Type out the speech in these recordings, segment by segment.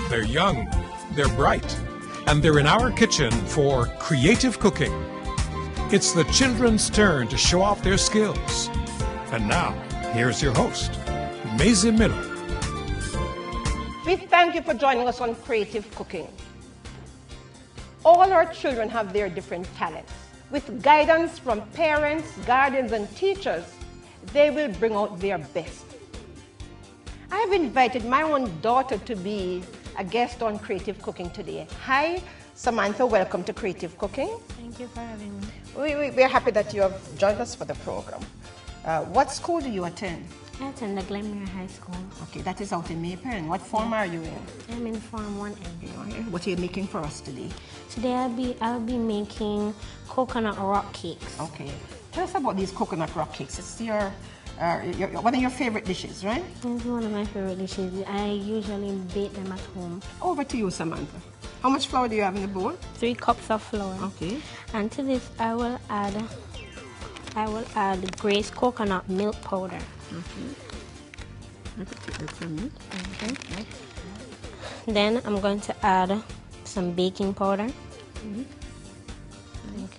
They're young, they're bright, and they're in our kitchen for creative cooking. It's the children's turn to show off their skills. And now, here's your host, Mazie. We thank you for joining us on Creative Cooking. All our children have their different talents. With guidance from parents, guardians, and teachers, they will bring out their best. I have invited my own daughter to be a guest on Creative Cooking today. Hi, Samantha, welcome to Creative Cooking. Thank you for having me. We're happy that you have joined us for the program. What school do you attend? I attend the Glenmuir High School. Okay, that is out in Maple. What form are you in? I'm in Form 1A. What are you making for us today? Today I'll be making coconut rock cakes. Okay. Tell us about these coconut rock cakes. It's one of your favorite dishes, right? It's one of my favorite dishes. I usually bake them at home. Over to you, Samantha. How much flour do you have in the bowl? 3 cups of flour. Okay. And to this I will add Grace coconut milk powder. Okay. I could take that from you. Okay. Then I'm going to add some baking powder. Thank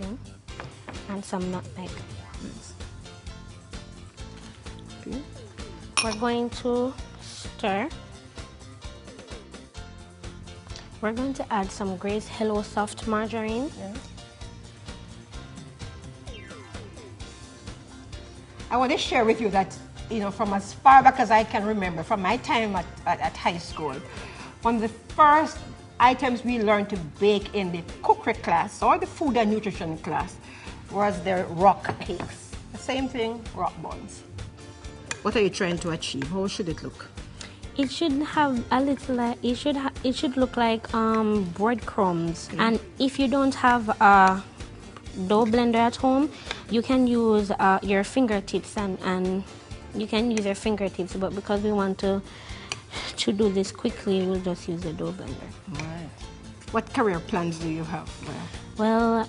you. And some nutmeg. Yes. Okay. We're going to stir. We're going to add some Grace Hello Soft margarine. Yeah. I want to share with you that, from as far back as I can remember, from my time at high school, one of the first items we learned to bake in the cookery class or the food and nutrition class was the rock cakes. The same thing, rock buns. What are you trying to achieve? How should it look? It should have a little. It should look like breadcrumbs. Okay. And if you don't have a dough blender at home, you can use your fingertips and you can use your fingertips. But because we want to do this quickly, we'll just use the dough blender. All right. What career plans do you have? Well,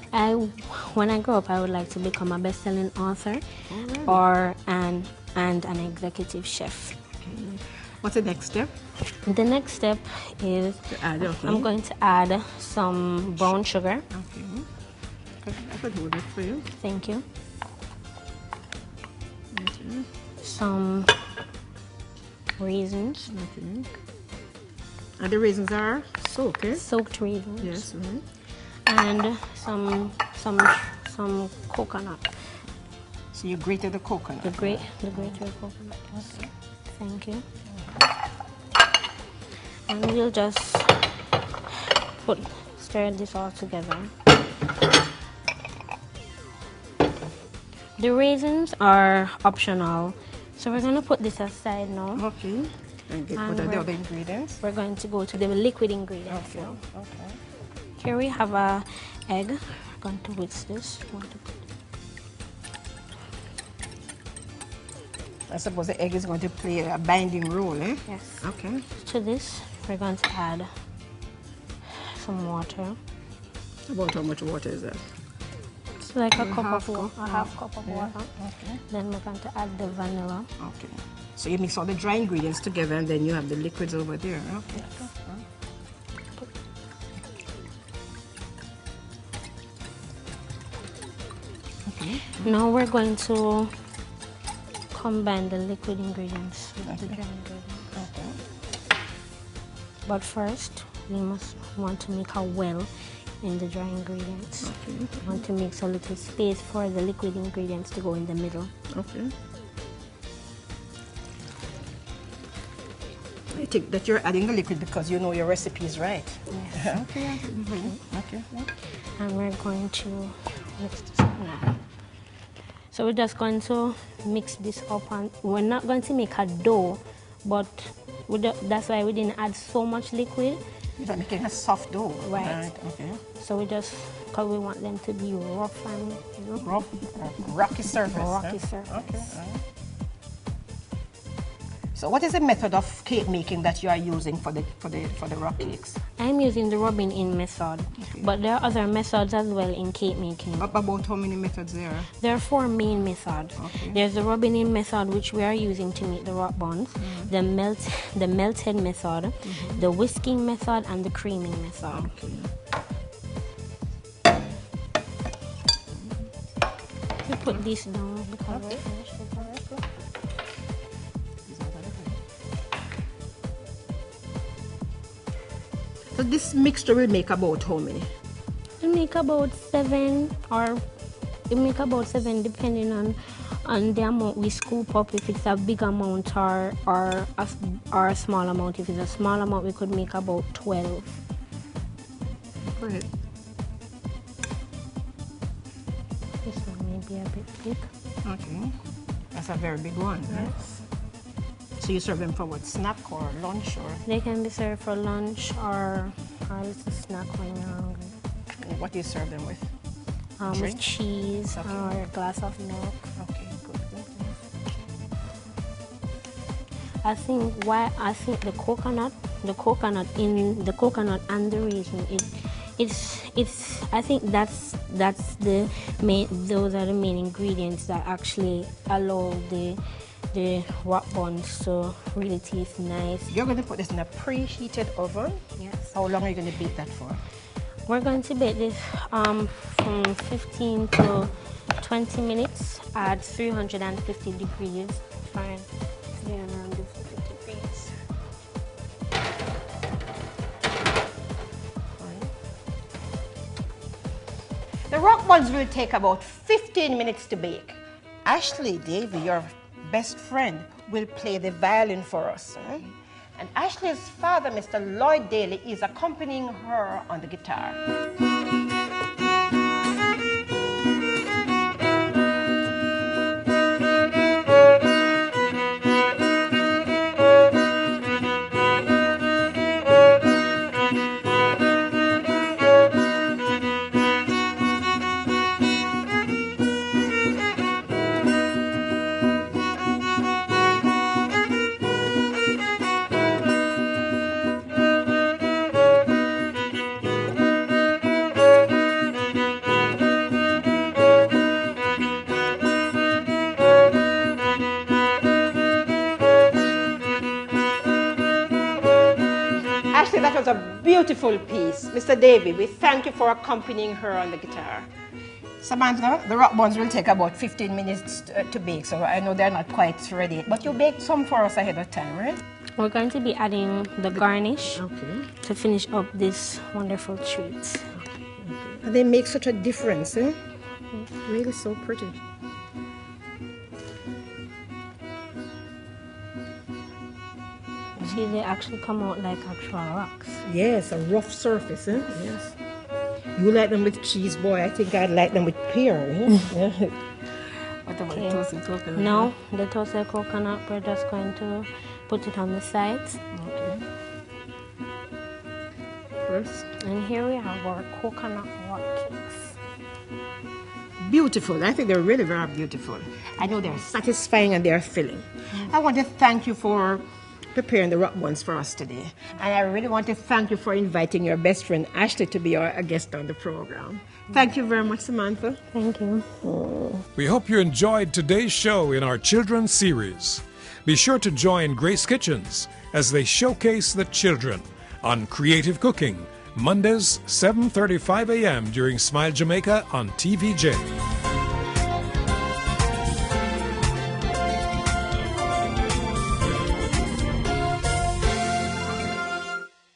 when I grow up, I would like to become a best-selling author, or an executive chef. Okay. What's the next step? The next step is I'm going to add some brown sugar. Okay. I could hold it for you. Thank you. Okay. Some raisins. Okay. And the raisins are soaked, eh? Soaked raisins. Yes. Mm-hmm. And some coconut. So you grated the coconut. The grated coconut. Yes. Thank you. And we'll just stir this all together. The raisins are optional, so we're going to put this aside now. Okay. And what are the other ingredients? We're going to go to the liquid ingredients now. Okay. Here we have an egg. We're going to whisk this. I suppose the egg is going to play a binding role, eh? Yes. Okay. To this, we're going to add some water. About how much water is that? It's like a half cup of Yeah. water. Okay. Then we're going to add the vanilla. Okay. So you mix all the dry ingredients together and then you have the liquids over there. Okay. Okay. Now we're going to combine the liquid ingredients with the dry ingredients. Okay. But first, we want to make a well in the dry ingredients. Okay. We want to make a little space for the liquid ingredients to go in the middle. Okay. I think that you're adding the liquid because you know your recipe is right. Yes. Okay. Mm-hmm. Okay. And we're going to mix this up now. So we're just going to mix this up, and we're not going to make a dough, but that's why we didn't add so much liquid. You're making a soft dough. Right. Okay. So because we want them to be rough and Rocky surface. Rocky surface. Okay. So what is the method of cake making that you are using for the rock cakes? I'm using the rubbing in method, but there are other methods as well in cake making. About how many methods there are? There are 4 main methods. Okay. There's the rubbing in method, which we are using to make the rock buns, the melted method, the whisking method, and the creaming method. Okay. We put this down because we're finished with the rest. So this mixture will make about how many? It'll make about 7, or it make about 7 depending on the amount we scoop up, if it's a big amount or a small amount. If it's a small amount, we could make about 12. Great. This one may be a bit big. Okay. That's a very big one. Yes. So you serve them for what, snack or lunch or? They can be served for lunch or a little snack when you're hungry. What do you serve them with? With cheese or a glass of milk. Okay, good. I think the coconut and the raisin I think those are the main ingredients that actually allow the rock buns to really taste nice. You're going to put this in a preheated oven? Yes. How long are you going to bake that for? We're going to bake this from 15 to 20 minutes at 350 degrees Fahrenheit. 350 degrees. The rock buns will take about 15 minutes to bake. Ashley Davy, your best friend, will play the violin for us. And Ashley's father, Mr. Lloyd Daly, is accompanying her on the guitar. That was a beautiful piece. Mr. Davy, we thank you for accompanying her on the guitar. Samantha, the rock buns will take about 15 minutes to bake, so I know they're not quite ready. But you baked some for us ahead of time, right? We're going to be adding the garnish to finish up this wonderful treat. And they make such a difference, eh? Really so pretty. See, they actually come out like actual rocks. Yes, a rough surface, eh? Yes. You like them with cheese, boy. I think I'd like them with pear, eh? What about the toasted coconut? No, the toasted coconut, we're just going to put it on the sides. Okay. First. And here we have our coconut rock cakes. Beautiful. I think they're really very beautiful. I know they're satisfying and they're filling. I want to thank you for preparing the rock buns for us today. And I really want to thank you for inviting your best friend Ashley to be a guest on the program. Thank you very much, Samantha. Thank you. We hope you enjoyed today's show in our children's series. Be sure to join Grace Kitchens as they showcase the children on Creative Cooking, Mondays 7:35 a.m. during Smile Jamaica on TVJ.